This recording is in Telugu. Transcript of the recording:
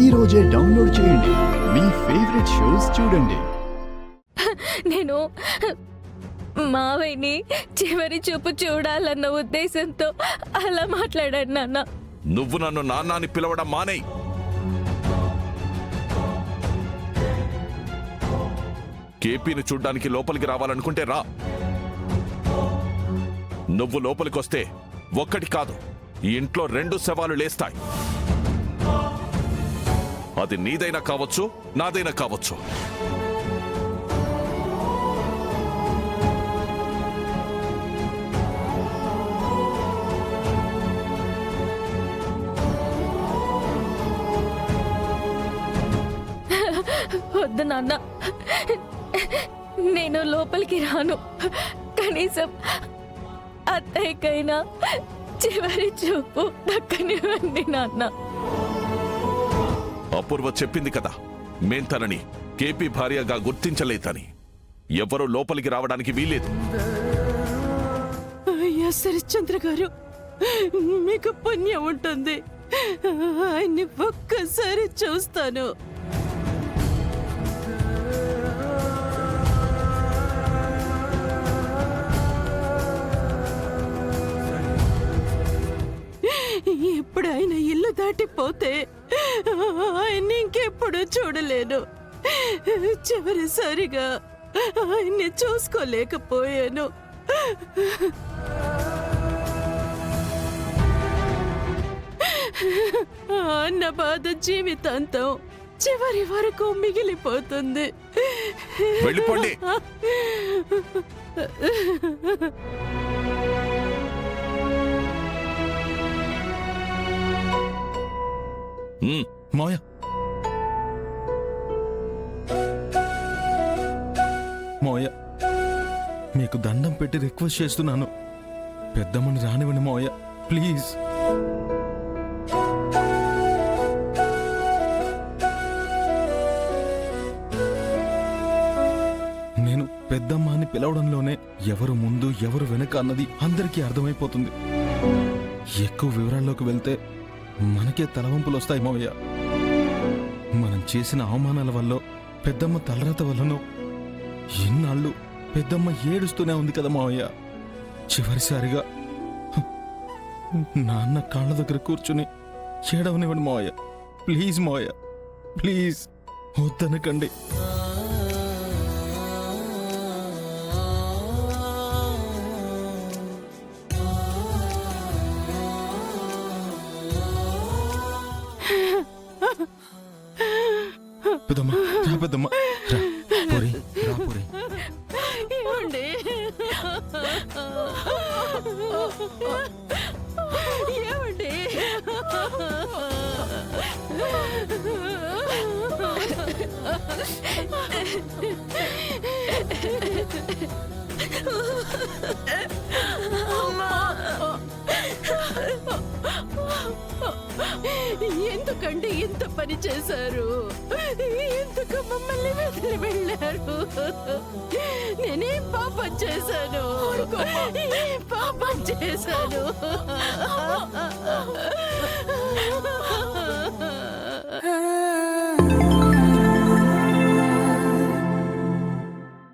ఈ రోజే డౌన్లోడ్ చేయండి. మీ ఫేవరెట్ షోస్ చూడండి. నేను మావయ్యని చివరి చూపు చూడాలన్న ఉద్దేశంతో అలా మాట్లాడాను నాన్న. నువ్వు నన్ను నాన్నని పిలవడం మానేయ్. కేపీని చూడ్డానికి లోపలికి రావాలనుకుంటే రా. నువ్వు లోపలికొస్తే ఒక్కటి కాదు, ఈ ఇంట్లో 2 శవాలు లేస్తాయి. అది నీదైనా కావచ్చు, నాదైనా కావచ్చు. వద్దు నాన్న, నేను లోపలికి రాను. కనీసం అత్తయ్యకైనా చివరి చూపు దక్కనివ్వండి నాన్న. అపూర్వ చెప్పింది కదా, మేం తనని కేపీ భార్యగా గుర్తించలేదని. ఎవరూ లోపలికి రావడానికి వీలేదు. అయ్యా శరశ్చంద్ర గారు, మీకు పుణ్యం ఉంటుంది. ఆయన్ని ఒక్కసారి చూస్తాను. ఇప్పుడు ఆయన ఇల్లు దాటిపోతే ఆయన్ని ఇంకెప్పుడు చూడలేను. చివరిసారిగా ఆయన్ని చూసుకోలేకపోయాను. అన్న బాధ జీవితాంతం చివరి వరకు మిగిలిపోతుంది. వెళ్ళిపోండి. మాయ, మోయ, మీకు దండం పెట్టి రిక్వెస్ట్ చేస్తున్నాను, పెద్దమ్మని రానివ్వండి మోయ, ప్లీజ్. నేను పెద్దమ్మ అని పిలవడంలోనే ఎవరు ముందు ఎవరు వెనక అన్నది అందరికీ అర్థమైపోతుంది. ఎక్కువ వివరాల్లోకి వెళ్తే మనకే తలవంపులు వస్తాయి మావయ్య. మనం చేసిన అవమానాల వల్ల, పెద్దమ్మ తలరాత వల్లనో ఇన్నాళ్ళు పెద్దమ్మ ఏడుస్తూనే ఉంది కదా మావయ్య. చివరిసారిగా నాన్న కాళ్ళ దగ్గర కూర్చుని ఏడవనివ్వండి మావయ్య, ప్లీజ్ మావయ్య, ప్లీజ్, వద్దనకండి. పెద్దమ్మ రా, పెద్దమ్మ రా, పోరి, రా పోరి. ఏమండి, ఏమండి, ఎందుకండి ఇంత పని చేశారు? ఎందుకు మమ్మల్ని వదిలి వెళ్ళారు? నేనేం పాపం చేశాను? ఏం పాపం చేశాను?